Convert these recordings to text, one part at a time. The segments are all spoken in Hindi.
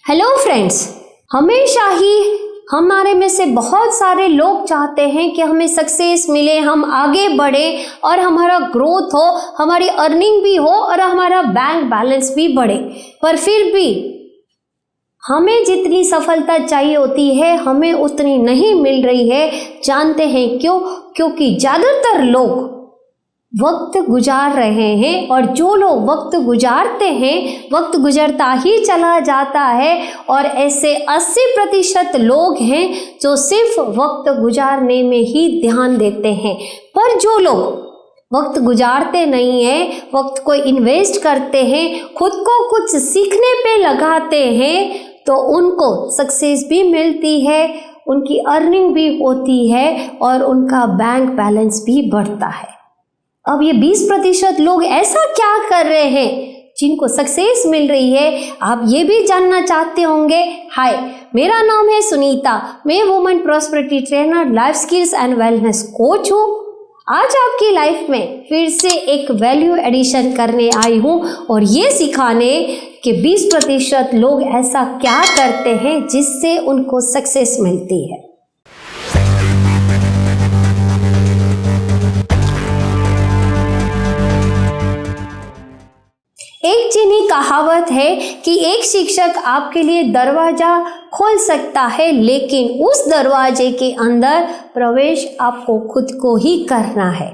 हेलो फ्रेंड्स, हमेशा ही हमारे में से बहुत सारे लोग चाहते हैं कि हमें सक्सेस मिले, हम आगे बढ़े और हमारा ग्रोथ हो, हमारी अर्निंग भी हो और हमारा बैंक बैलेंस भी बढ़े। पर फिर भी हमें जितनी सफलता चाहिए होती है हमें उतनी नहीं मिल रही है। जानते हैं क्यों? क्योंकि ज़्यादातर लोग वक्त गुजार रहे हैं और जो लोग वक्त गुजारते हैं वक्त गुजरता ही चला जाता है और ऐसे 80% लोग हैं जो सिर्फ वक्त गुजारने में ही ध्यान देते हैं। पर जो लोग वक्त गुजारते नहीं हैं, वक्त को इन्वेस्ट करते हैं, खुद को कुछ सीखने पे लगाते हैं, तो उनको सक्सेस भी मिलती है, उनकी अर्निंग भी होती है और उनका बैंक बैलेंस भी बढ़ता है। अब ये 20% लोग ऐसा क्या कर रहे हैं जिनको सक्सेस मिल रही है? आप ये भी जानना चाहते होंगे। हाय, मेरा नाम है सुनीता, मैं women prosperity trainer, life skills and wellness coach हूँ। आज आपकी लाइफ में फिर से एक वैल्यू एडिशन करने आई हूँ और ये सिखाने कि 20% लोग ऐसा क्या करते हैं जिससे उनको सक्सेस मिलती है। एक चीनी कहावत है कि एक शिक्षक आपके लिए दरवाजा खोल सकता है, लेकिन उस दरवाजे के अंदर प्रवेश आपको खुद को ही करना है।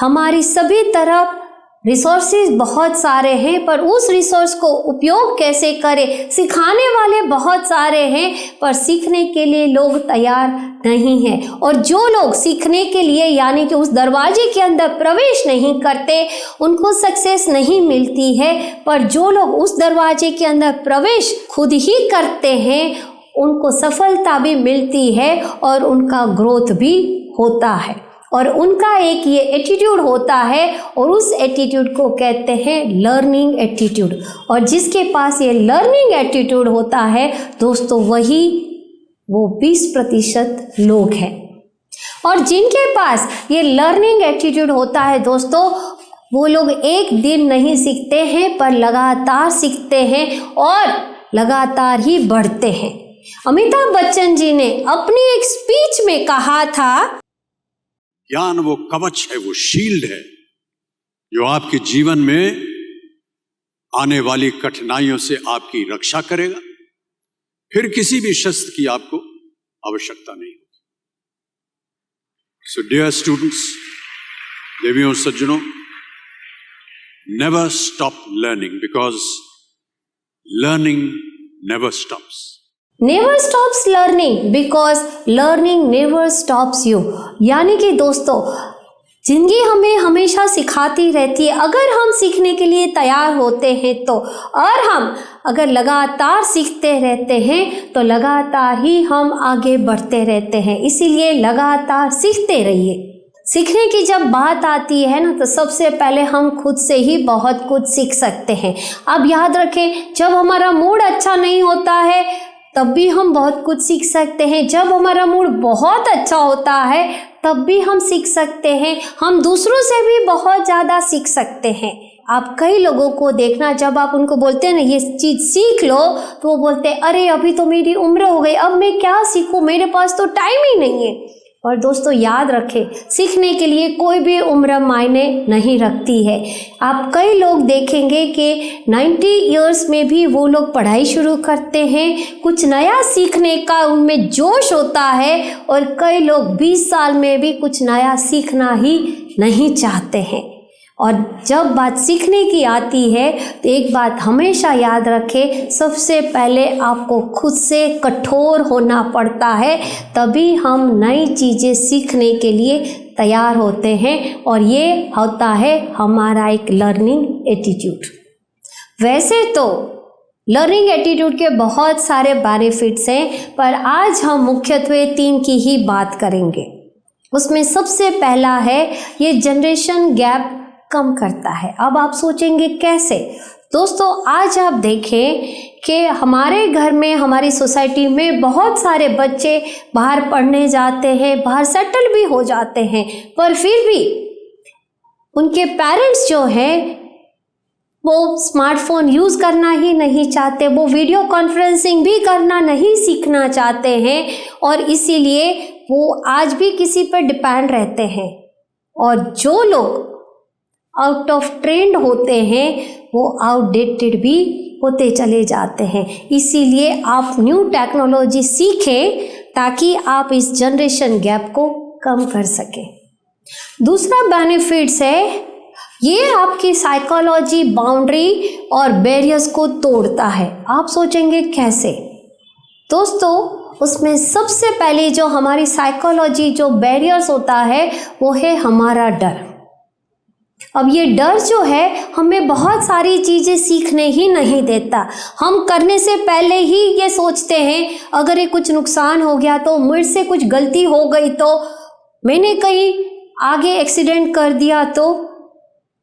हमारी सभी तरफ रिसोर्सेज बहुत सारे हैं, पर उस रिसोर्स को उपयोग कैसे करें, सिखाने वाले बहुत सारे हैं, पर सीखने के लिए लोग तैयार नहीं हैं। और जो लोग सीखने के लिए यानी कि उस दरवाजे के अंदर प्रवेश नहीं करते उनको सक्सेस नहीं मिलती है। पर जो लोग उस दरवाजे के अंदर प्रवेश खुद ही करते हैं उनको सफलता भी मिलती है और उनका ग्रोथ भी होता है और उनका एक ये एटीट्यूड होता है और उस एटीट्यूड को कहते हैं लर्निंग एटीट्यूड। और जिसके पास ये लर्निंग एटीट्यूड होता है दोस्तों, वही वो 20% लोग हैं। और जिनके पास ये लर्निंग एटीट्यूड होता है दोस्तों, वो लोग एक दिन नहीं सीखते हैं पर लगातार सीखते हैं और लगातार ही बढ़ते हैं। अमिताभ बच्चन जी ने अपनी एक स्पीच में कहा था, ज्ञान वो कवच है, वो शील्ड है जो आपके जीवन में आने वाली कठिनाइयों से आपकी रक्षा करेगा। फिर किसी भी शस्त्र की आपको आवश्यकता नहीं होगी। सो डियर स्टूडेंट्स, देवियों सज्जनों, never stop learning because learning never stops. Never stops learning because learning never stops you. यानी कि दोस्तों, जिंदगी हमें हमेशा सिखाती रहती है अगर हम सीखने के लिए तैयार होते हैं तो, और हम अगर लगातार सीखते रहते हैं तो लगातार ही हम आगे बढ़ते रहते हैं। इसीलिए लगातार सीखते रहिए। सीखने की जब बात आती है ना, तो सबसे पहले हम खुद से ही बहुत कुछ सीख सकते हैं। अब याद रखें, जब हमारा मूड अच्छा नहीं होता है तब भी हम बहुत कुछ सीख सकते हैं, जब हमारा मूड बहुत अच्छा होता है तब भी हम सीख सकते हैं, हम दूसरों से भी बहुत ज़्यादा सीख सकते हैं। आप कई लोगों को देखना, जब आप उनको बोलते हैं ना ये चीज़ सीख लो, तो वो बोलते हैं अरे अभी तो मेरी उम्र हो गई, अब मैं क्या सीखूं, मेरे पास तो टाइम ही नहीं है। और दोस्तों याद रखें, सीखने के लिए कोई भी उम्र मायने नहीं रखती है। आप कई लोग देखेंगे कि 90 इयर्स में भी वो लोग पढ़ाई शुरू करते हैं, कुछ नया सीखने का उनमें जोश होता है, और कई लोग 20 साल में भी कुछ नया सीखना ही नहीं चाहते हैं। और जब बात सीखने की आती है तो एक बात हमेशा याद रखें, सबसे पहले आपको खुद से कठोर होना पड़ता है, तभी हम नई चीज़ें सीखने के लिए तैयार होते हैं, और ये होता है हमारा एक लर्निंग एटीट्यूड। वैसे तो लर्निंग एटीट्यूड के बहुत सारे बेनिफिट्स हैं, पर आज हम मुख्यत्वे 3 की ही बात करेंगे। उसमें सबसे पहला है ये जनरेशन गैप कम करता है। अब आप सोचेंगे कैसे? दोस्तों आज आप देखें कि हमारे घर में, हमारी सोसाइटी में बहुत सारे बच्चे बाहर पढ़ने जाते हैं, बाहर सेटल भी हो जाते हैं, पर फिर भी उनके पेरेंट्स जो हैं वो स्मार्टफोन यूज़ करना ही नहीं चाहते, वो वीडियो कॉन्फ्रेंसिंग भी करना नहीं सीखना चाहते हैं और इसीलिए वो आज भी किसी पर डिपेंड रहते हैं। और जो लोग आउट ऑफ ट्रेंड होते हैं वो आउटडेटेड भी होते चले जाते हैं। इसीलिए आप न्यू टेक्नोलॉजी सीखें ताकि आप इस जनरेशन गैप को कम कर सकें। दूसरा बेनिफिट्स है, ये आपकी साइकोलॉजी बाउंड्री और बैरियर्स को तोड़ता है। आप सोचेंगे कैसे? दोस्तों, उसमें सबसे पहले जो हमारी साइकोलॉजी जो बैरियर्स होता है वो है हमारा डर। अब ये डर जो है हमें बहुत सारी चीज़ें सीखने ही नहीं देता। हम करने से पहले ही ये सोचते हैं अगर ये कुछ नुकसान हो गया तो, मुझसे कुछ गलती हो गई तो, मैंने कहीं आगे एक्सीडेंट कर दिया तो,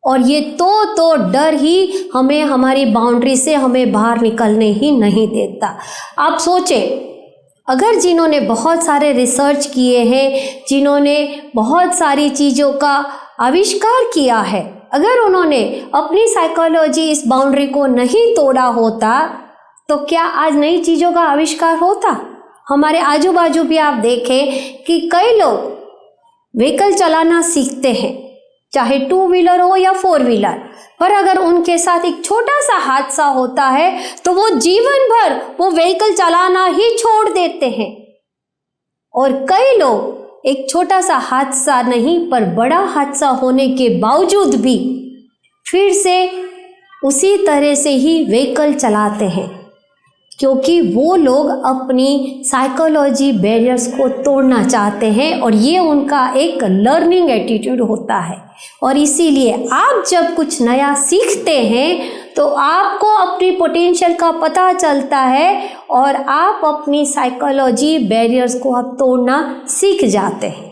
और ये तो डर ही हमें हमारी बाउंड्री से हमें बाहर निकलने ही नहीं देता। आप सोचें, अगर जिन्होंने बहुत सारे रिसर्च किए हैं, जिन्होंने बहुत सारी चीज़ों का आविष्कार किया है, अगर उन्होंने अपनी साइकोलॉजी इस बाउंड्री को नहीं तोड़ा होता तो क्या आज नई चीज़ों का आविष्कार होता? हमारे आजू बाजू भी आप देखें कि कई लोग व्हीकल चलाना सीखते हैं, चाहे 2 व्हीलर हो या 4 व्हीलर, पर अगर उनके साथ एक छोटा सा हादसा होता है तो वो जीवन भर वो व्हीकल चलाना ही छोड़ देते हैं। और कई लोग एक छोटा सा हादसा नहीं पर बड़ा हादसा होने के बावजूद भी फिर से उसी तरह से ही व्हीकल चलाते हैं, क्योंकि वो लोग अपनी साइकोलॉजी बैरियर्स को तोड़ना चाहते हैं और ये उनका एक लर्निंग एटीट्यूड होता है। और इसीलिए आप जब कुछ नया सीखते हैं तो आपको अपनी पोटेंशियल का पता चलता है और आप अपनी साइकोलॉजी बैरियर्स को आप तोड़ना सीख जाते हैं।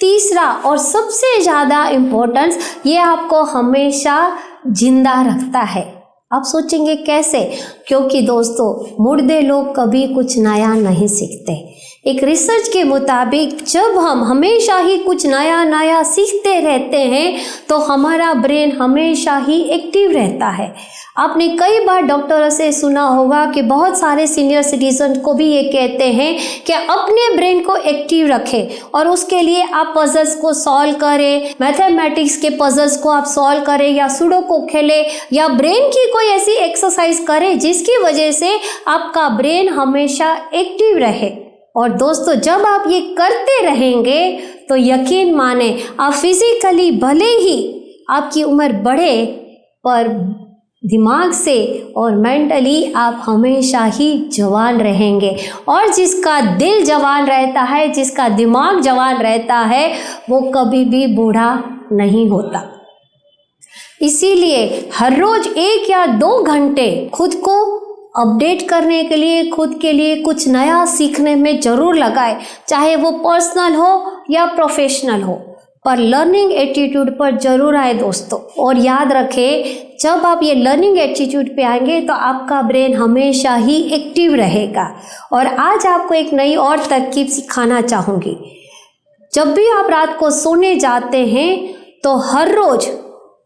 तीसरा और सबसे ज़्यादा इम्पोर्टेंस, ये आपको हमेशा जिंदा रखता है। आप सोचेंगे कैसे? क्योंकि दोस्तों, मुर्दे लोग कभी कुछ नया नहीं सीखते। एक रिसर्च के मुताबिक जब हम हमेशा ही कुछ नया नया सीखते रहते हैं तो हमारा ब्रेन हमेशा ही एक्टिव रहता है। आपने कई बार डॉक्टरों से सुना होगा कि बहुत सारे सीनियर सिटीजन को भी ये कहते हैं कि अपने ब्रेन को एक्टिव रखें और उसके लिए आप पजल्स को सॉल्व करें, मैथमेटिक्स के पजल्स को आप सॉल्व करें या सुडोकू खेलें या ब्रेन की कोई ऐसी एक्सरसाइज करें जिसकी वजह से आपका ब्रेन हमेशा एक्टिव रहे। और दोस्तों, जब आप ये करते रहेंगे तो यकीन माने आप फिजिकली भले ही आपकी उम्र बढ़े पर दिमाग से और मेंटली आप हमेशा ही जवान रहेंगे। और जिसका दिल जवान रहता है, जिसका दिमाग जवान रहता है, वो कभी भी बूढ़ा नहीं होता। इसीलिए हर रोज 1 या 2 घंटे खुद को अपडेट करने के लिए, खुद के लिए कुछ नया सीखने में ज़रूर लगाए, चाहे वो पर्सनल हो या प्रोफेशनल हो, पर लर्निंग एटीट्यूड पर जरूर आए दोस्तों। और याद रखें, जब आप ये लर्निंग एटीट्यूड पे आएंगे तो आपका ब्रेन हमेशा ही एक्टिव रहेगा। और आज आपको एक नई और तरकीब सिखाना चाहूँगी। जब भी आप रात को सोने जाते हैं तो हर रोज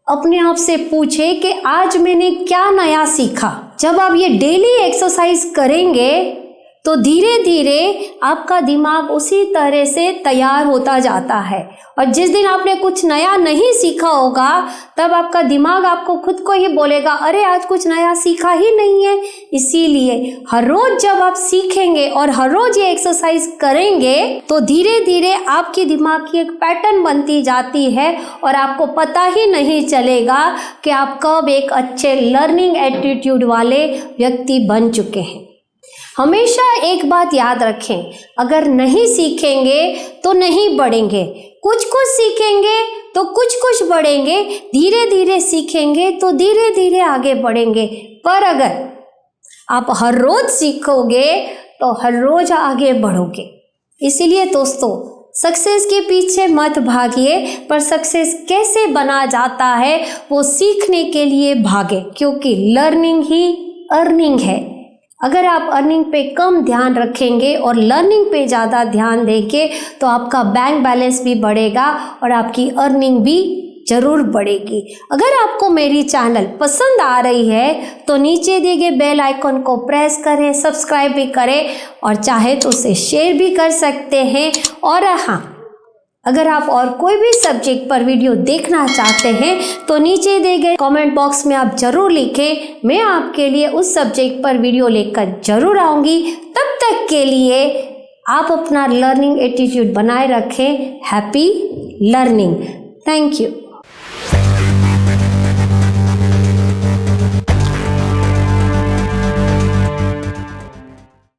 अपने आप से पूछे कि आज मैंने क्या नया सीखा। जब आप ये डेली एक्सरसाइज करेंगे तो धीरे धीरे आपका दिमाग उसी तरह से तैयार होता जाता है। और जिस दिन आपने कुछ नया नहीं सीखा होगा तब आपका दिमाग आपको खुद को ही बोलेगा, अरे आज कुछ नया सीखा ही नहीं है। इसीलिए हर रोज जब आप सीखेंगे और हर रोज ये एक्सरसाइज करेंगे तो धीरे धीरे आपके दिमाग की एक पैटर्न बनती जाती है और आपको पता ही नहीं चलेगा कि आप कब एक अच्छे लर्निंग एटीट्यूड वाले व्यक्ति बन चुके हैं। हमेशा एक बात याद रखें, अगर नहीं सीखेंगे तो नहीं बढ़ेंगे, कुछ कुछ सीखेंगे तो कुछ कुछ बढ़ेंगे, धीरे धीरे सीखेंगे तो धीरे धीरे आगे बढ़ेंगे। पर अगर आप हर रोज सीखोगे तो हर रोज आगे बढ़ोगे। इसीलिए दोस्तों, सक्सेस के पीछे मत भागिए, पर सक्सेस कैसे बना जाता है वो सीखने के लिए भागे, क्योंकि लर्निंग ही अर्निंग है। अगर आप अर्निंग पे कम ध्यान रखेंगे और लर्निंग पे ज़्यादा ध्यान देंगे तो आपका बैंक बैलेंस भी बढ़ेगा और आपकी अर्निंग भी ज़रूर बढ़ेगी। अगर आपको मेरी चैनल पसंद आ रही है तो नीचे दिए गए बेल आइकन को प्रेस करें, सब्सक्राइब भी करें और चाहे तो उसे शेयर भी कर सकते हैं। और हाँ, अगर आप और कोई भी सब्जेक्ट पर वीडियो देखना चाहते हैं तो नीचे दिए गए कमेंट बॉक्स में आप ज़रूर लिखें, मैं आपके लिए उस सब्जेक्ट पर वीडियो लेकर ज़रूर आऊँगी। तब तक के लिए आप अपना लर्निंग एटीट्यूड बनाए रखें। Happy learning. Thank you.